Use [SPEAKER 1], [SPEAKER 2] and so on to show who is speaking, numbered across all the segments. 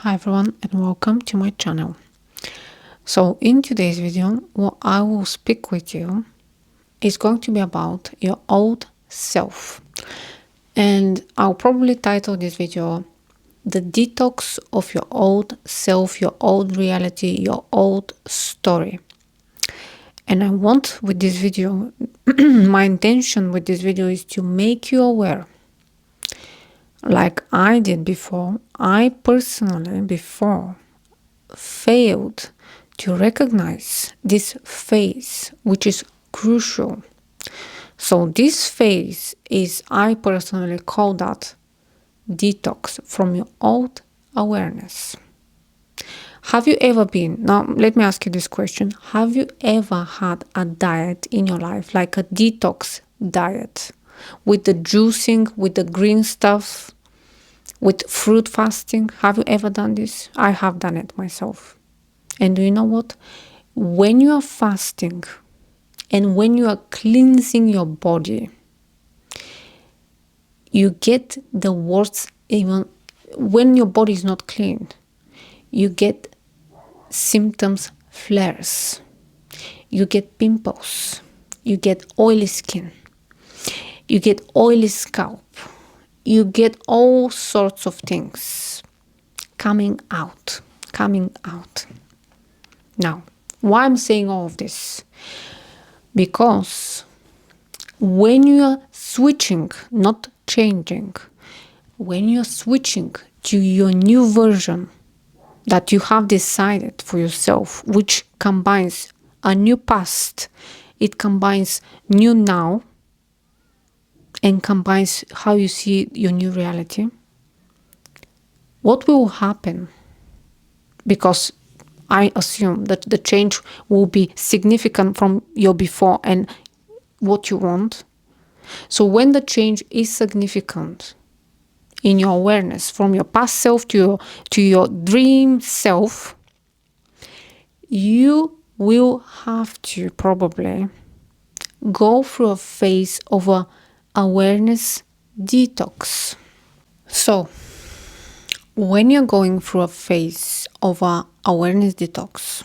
[SPEAKER 1] Hi everyone and welcome to my channel. So in today's video, what I will speak with you is going to be about your old self. And I'll probably title this video The Detox of Your Old Self, Your Old Reality, Your Old Story. And I want with this video, my intention with this video is to make you aware. Like I did before, I personally before failed to recognize this phase, which is crucial. So this phase is, I personally call that detox from your old awareness. Have you ever been, now let me ask you this question, have you ever had a diet in your life, like a detox diet, with the juicing, with the green stuff, with fruit fasting? Have you ever done this? I have done it myself. And do you know what? When you are fasting and when you are cleansing your body, you get the worst. Even when your body is not clean, you get symptoms, flares, you get pimples, you get oily skin, you get oily scalp, you get all sorts of things coming out. Now, why I'm saying all of this? Because when you are switching, not changing, when you're switching to your new version that you have decided for yourself, which combines a new past, it combines new now, and combines how you see your new reality, what will happen? Because I assume that the change will be significant from your before and what you want. So when the change is significant in your awareness from your past self to your dream self, you will have to probably go through a phase of a awareness detox. So when you're going through a phase of a awareness detox,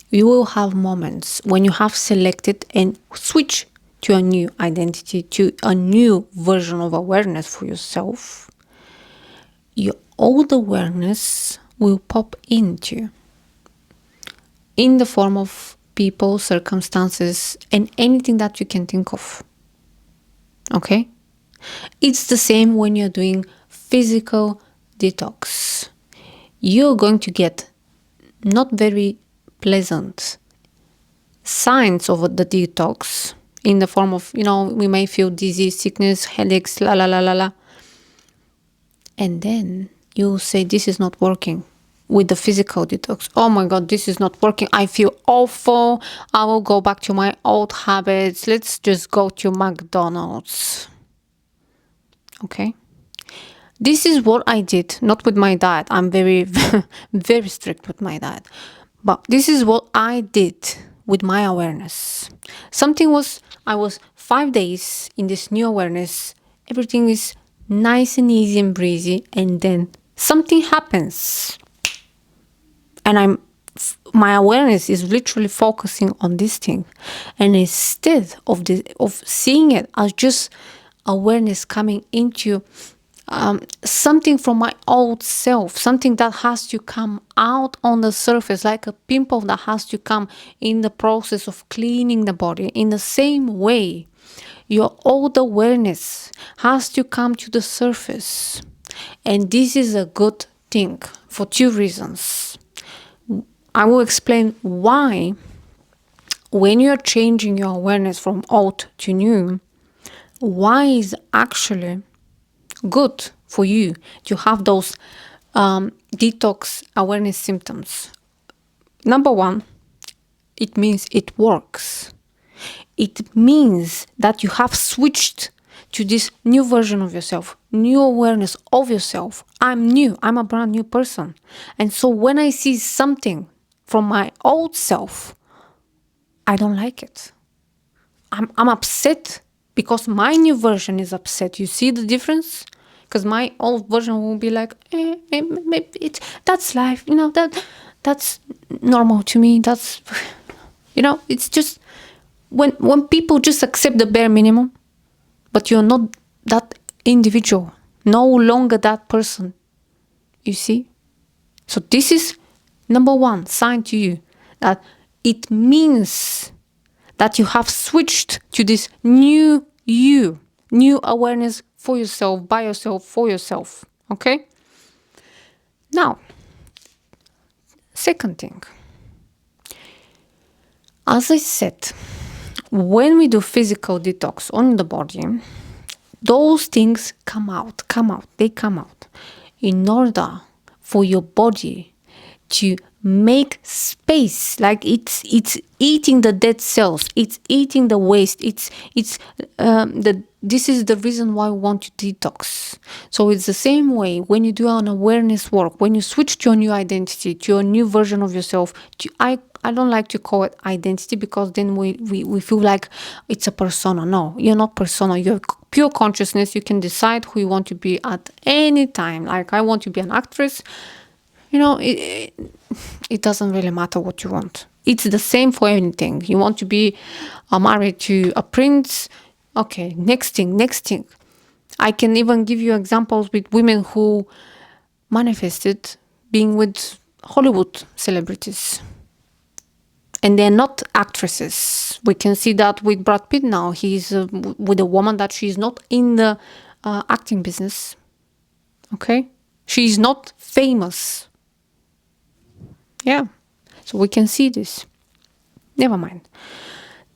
[SPEAKER 1] you will have moments when you have selected and switch to a new identity, to a new version of awareness for yourself. Your old awareness will pop into in the form of people, circumstances, and anything that you can think of. Okay? It's the same when you're doing physical detox. You're going to get not very pleasant signs of the detox in the form of, we may feel dizzy, sickness, headaches, la la la la la. And then you say, this is not working with the physical detox. Oh my God, this is not working. I feel awful. I will go back to my old habits. Let's just go to McDonald's. Okay? This is what I did, not with my diet. I'm very, very strict with my diet. But this is what I did with my awareness. I was 5 days in this new awareness. Everything is nice and easy and breezy. And then something happens. And my awareness is literally focusing on this thing. And instead of seeing it as just awareness coming into something from my old self, something that has to come out on the surface, like a pimple that has to come in the process of cleaning the body. In the same way, your old awareness has to come to the surface. And this is a good thing for 2 reasons. I will explain why when you're changing your awareness from old to new, why is actually good for you to have those detox awareness symptoms. Number 1, it means it works. It means that you have switched to this new version of yourself, new awareness of yourself. I'm new. I'm a brand new person. And so when I see something from my old self, I don't like it. I'm upset because my new version is upset. You see the difference? Because my old version will be like, maybe that's life, that's normal to me. That's, it's just when people just accept the bare minimum, but you're not that individual, no longer that person, you see? So this is number one sign to you that it means that you have switched to this new you, new awareness for yourself, by yourself, for yourself. Okay? Now, second thing. As I said, when we do physical detox on the body, those things they come out in order for your body to make space, like it's eating the dead cells, it's eating the waste, this is the reason why we want to detox. So it's the same way when you do an awareness work, when you switch to your new identity, to your new version of yourself. I don't like to call it identity, because then we feel like it's a persona. No, you're not persona. You're pure consciousness. You can decide who you want to be at any time. Like, I want to be an actress. It doesn't really matter what you want. It's the same for anything. You want to be married to a prince. Okay, next thing. I can even give you examples with women who manifested being with Hollywood celebrities. And they're not actresses. We can see that with Brad Pitt now. He's with a woman that she's not in the acting business. Okay? She's not famous. Yeah. So we can see this. Never mind.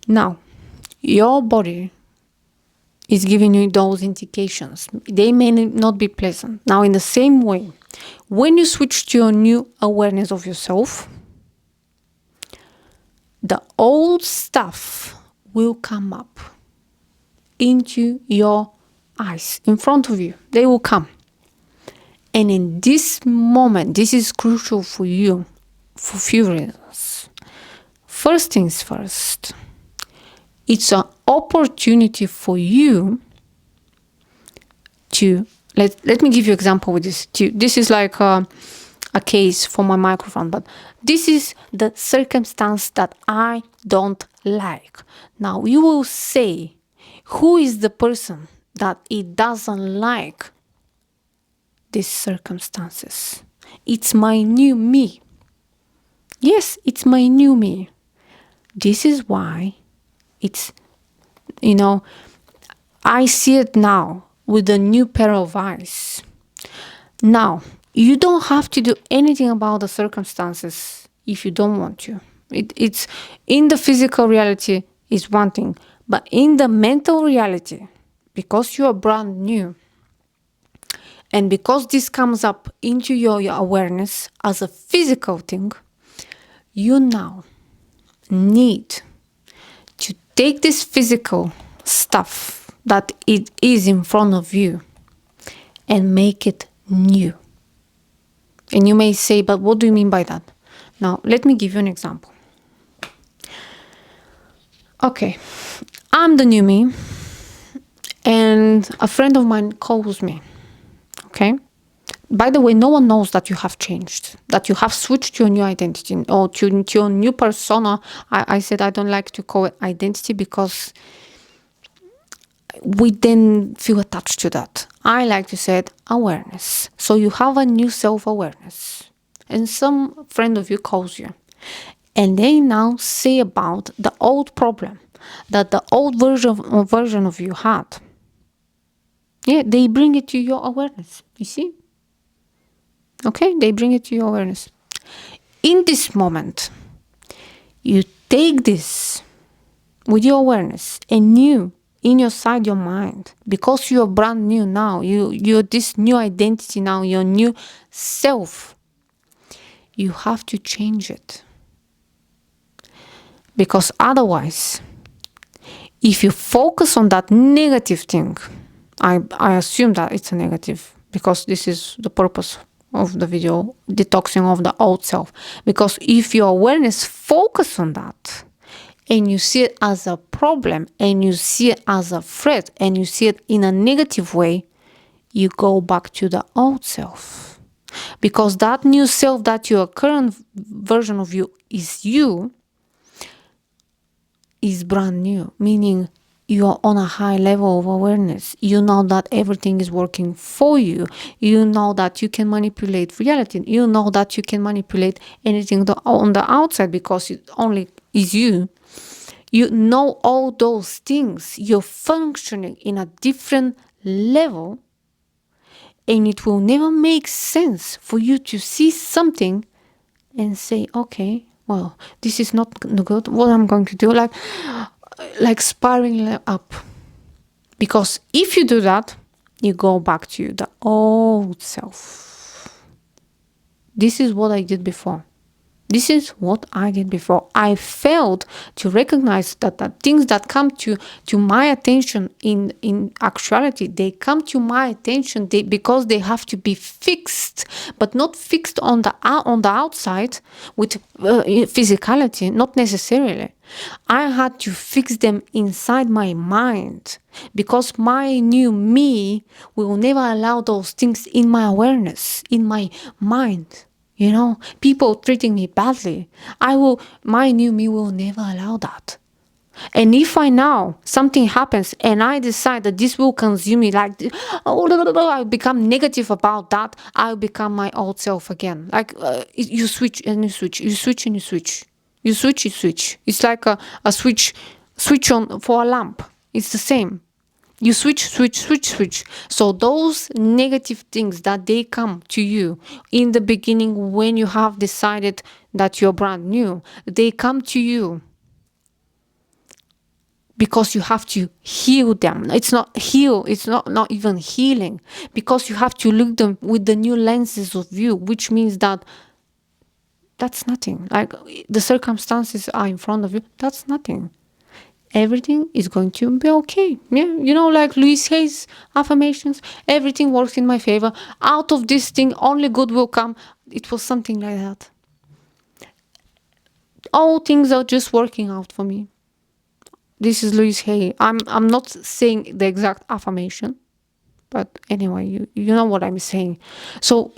[SPEAKER 1] Now, your body is giving you those indications. They may not be pleasant. Now, in the same way, when you switch to your new awareness of yourself, the old stuff will come up into your eyes, in front of you. They will come. And in this moment, this is crucial for you for few reasons. First things first, it's an opportunity for you to, let me give you an example with this. This is like a case for my microphone, but this is the circumstance that I don't like. Now you will say, who is the person that it doesn't like these circumstances? It's my new me. Yes, it's my new me. This is why it's, I see it now with a new pair of eyes. Now, you don't have to do anything about the circumstances if you don't want to. It's in the physical reality is one thing, but in the mental reality, because you are brand new, and because this comes up into your awareness as a physical thing, you now need to take this physical stuff that it is in front of you and make it new. And you may say, but what do you mean by that? Now, let me give you an example. Okay, I'm the new me, and a friend of mine calls me. Okay? By the way, no one knows that you have changed, that you have switched to your new identity or to your new persona. I said I don't like to call it identity because we then feel attached to that. I like to say it awareness. So you have a new self-awareness. And some friend of you calls you. And they now say about the old problem that the old version of you had. Yeah, they bring it to your awareness. You see? Okay, they bring it to your awareness. In this moment, you take this with your awareness and you in your mind, because you're brand new now, you're this new identity now, your new self, you have to change it. Because otherwise, if you focus on that negative thing, I assume that it's a negative, because this is the purpose of the video, detoxing of the old self. Because if your awareness focus on that, and you see it as a problem, and you see it as a threat, and you see it in a negative way, you go back to the old self. Because that new self, that your current version of you, is brand new, meaning you're on a high level of awareness. You know that everything is working for you. You know that you can manipulate reality. You know that you can manipulate anything on the outside because it only is you. You know all those things. You're functioning in a different level, and it will never make sense for you to see something and say, okay, well, this is not good. What I'm going to do, like spiraling up. Because if you do that, you go back to the old self. This is what I did before. This is what I did before. I failed to recognize that the things that come to my attention in actuality, they come to my attention because they have to be fixed, but not fixed on the outside with physicality, not necessarily. I had to fix them inside my mind because my new me will never allow those things in my awareness, in my mind. People treating me badly. My new me will never allow that. And if I now something happens and I decide that this will consume me, I become negative about that, I'll become my old self again. You switch and you switch, you switch and you switch, you switch, you switch. It's like a switch on for a lamp. It's the same. You switch. So those negative things that they come to you in the beginning when you have decided that you're brand new, they come to you because you have to heal them. It's not not even healing, because you have to look them with the new lenses of view, which means that's nothing. Like the circumstances are in front of you, that's nothing. Everything is going to be okay. Yeah, like Louise Hay's affirmations, everything works in my favor. Out of this thing, only good will come. It was something like that. All things are just working out for me. This is Louise Hay. I'm not saying the exact affirmation, but anyway, you know what I'm saying. So,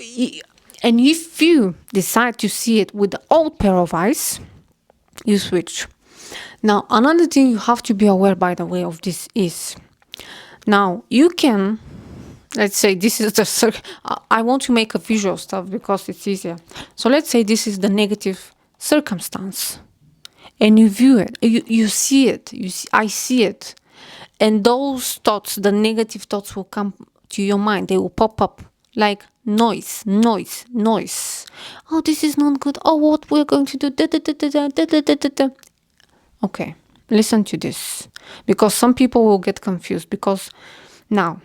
[SPEAKER 1] and if you decide to see it with the old pair of eyes, you switch. Now, another thing you have to be aware, by the way, of this is, now you can, let's say this is I want to make a visual stuff because it's easier. So let's say this is the negative circumstance, and you view it, you see it, I see it, and those thoughts, the negative thoughts, will come to your mind. They will pop up like noise. Oh, this is not good. Oh, what we're going to do. Okay, listen to this, because some people will get confused. Because now,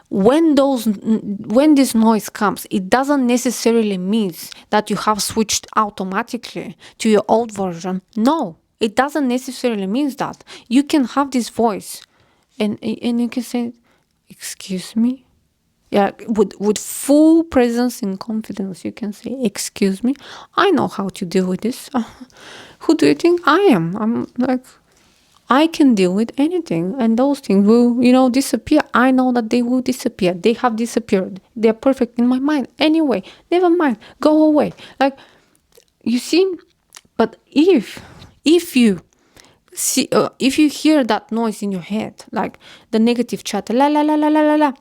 [SPEAKER 1] when this noise comes, it doesn't necessarily mean that you have switched automatically to your old version. No, it doesn't necessarily mean that. You can have this voice, and you can say, "Excuse me." Yeah, with full presence and confidence, you can say, "Excuse me, I know how to deal with this. Who do you think I am? I can deal with anything, and those things will, disappear. I know that they will disappear. They have disappeared. They're perfect in my mind. Anyway, never mind. Go away." Like, you see. But if you see, if you hear that noise in your head, like the negative chatter, la la la la la la la,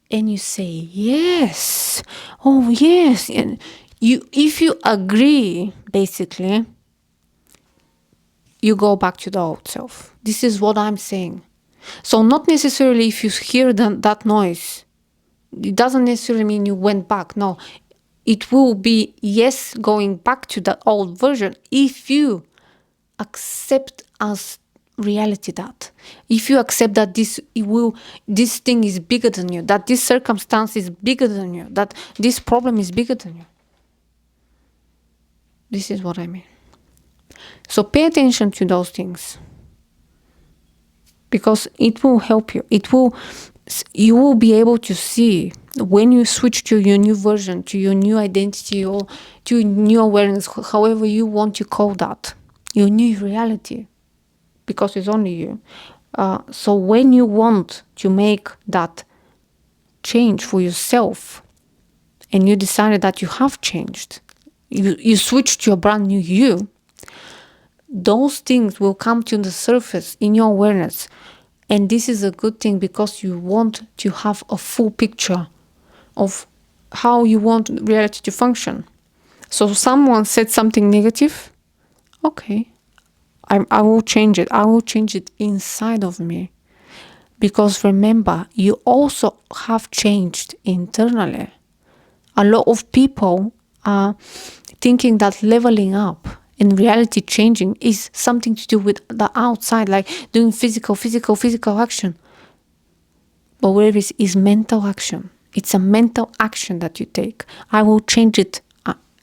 [SPEAKER 1] and you say yes, oh yes, and if you agree, basically, you go back to the old self. This is what I'm saying. So not necessarily if you hear that noise, it doesn't necessarily mean you went back. No, it will be yes, going back to the old version if you accept as reality that. If you accept that this thing is bigger than you, that this circumstance is bigger than you, that this problem is bigger than you. This is what I mean. So pay attention to those things, because it will help you. You will be able to see when you switch to your new version, to your new identity, or to new awareness, however you want to call that, your new reality, because it's only you. So when you want to make that change for yourself, and you decided that you have changed, you switched to a brand new you, those things will come to the surface in your awareness. And this is a good thing, because you want to have a full picture of how you want reality to function. So someone said something negative, okay, I will change it. I will change it inside of me. Because remember, you also have changed internally. A lot of people are thinking that leveling up, in reality changing, is something to do with the outside, like doing physical action. But what it is mental action. It's a mental action that you take. I will change it,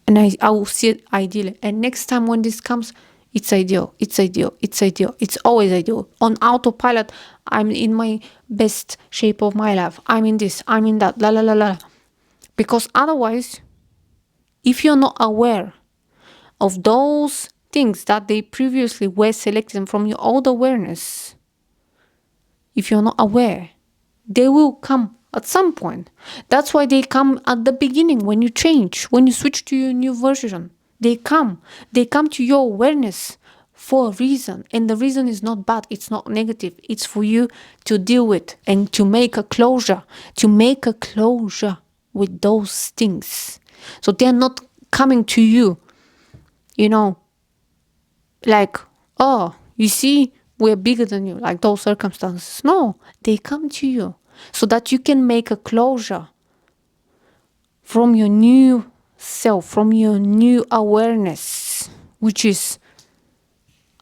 [SPEAKER 1] and I will see it ideally. And next time when this comes, it's ideal. It's always ideal. On autopilot, I'm in my best shape of my life. I'm in this, I'm in that, la la la la. Because otherwise, if you're not aware of those things that they previously were selected from your old awareness, if you're not aware, they will come at some point. That's why they come at the beginning, when you change, when you switch to your new version. They come to your awareness for a reason. And the reason is not bad, it's not negative. It's for you to deal with and to make a closure, with those things. So they're not coming to you, like, oh, you see, we're bigger than you, like those circumstances. No, they come to you so that you can make a closure from your new self, from your new awareness, which is,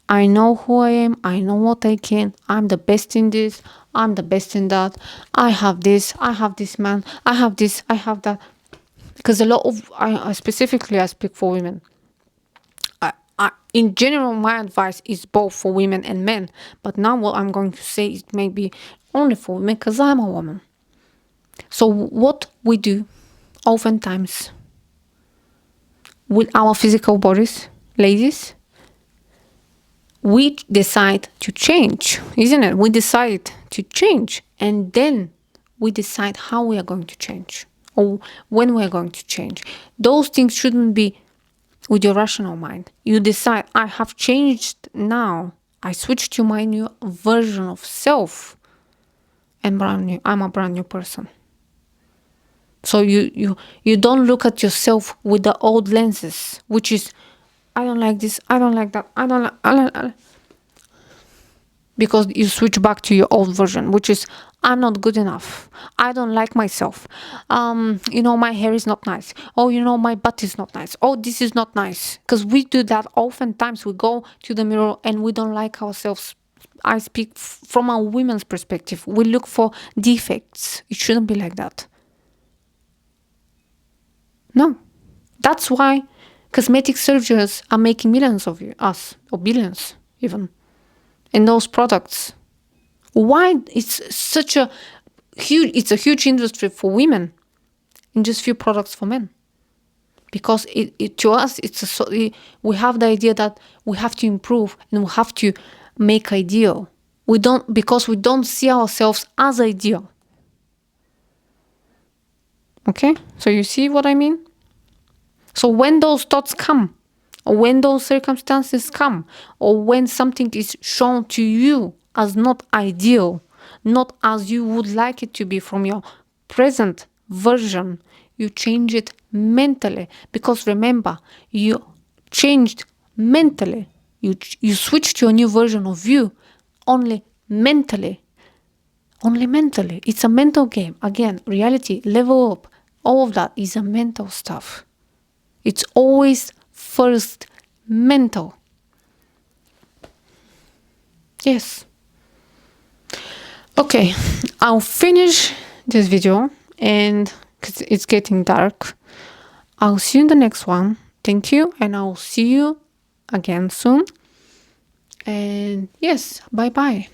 [SPEAKER 1] I know who I am, I know what I can, I'm the best in this, I'm the best in that, I have this man, I have this, I have that. Because a lot of, I speak for women. In general, my advice is both for women and men. But now what I'm going to say is maybe only for women, because I'm a woman. So what we do oftentimes with our physical bodies, ladies, we decide to change, isn't it? We decide to change, and then we decide how we are going to change, or when we are going to change. Those things shouldn't be with your rational mind. You decide, I have changed now. I switched to my new version of self, and I'm a brand new person. So you don't look at yourself with the old lenses, which is, I don't like this, I don't like that, I don't like, because you switch back to your old version, which is, I'm not good enough, I don't like myself, my hair is not nice, oh, my butt is not nice, oh, this is not nice. Because we do that oftentimes. We go to the mirror and we don't like ourselves. I speak from a women's perspective. We look for defects. It shouldn't be like that. No. That's why cosmetic surgeons are making millions of us, or billions even, in those products. Why? It's a huge industry for women and just few products for men. Because to us, we have the idea that we have to improve and we have to make ideal. Because we don't see ourselves as ideal. Okay? So you see what I mean? So when those thoughts come, or when those circumstances come, or when something is shown to you as not ideal, not as you would like it to be from your present version, you change it mentally. Because remember, you changed mentally. You switched to a new version of you only mentally. Only mentally. It's a mental game. Again, reality, level up, all of that is a mental stuff. It's always first mental. Yes. Okay, I'll finish this video, and because it's getting dark, I'll see you in the next one. Thank you, and I'll see you again soon. And yes, bye bye.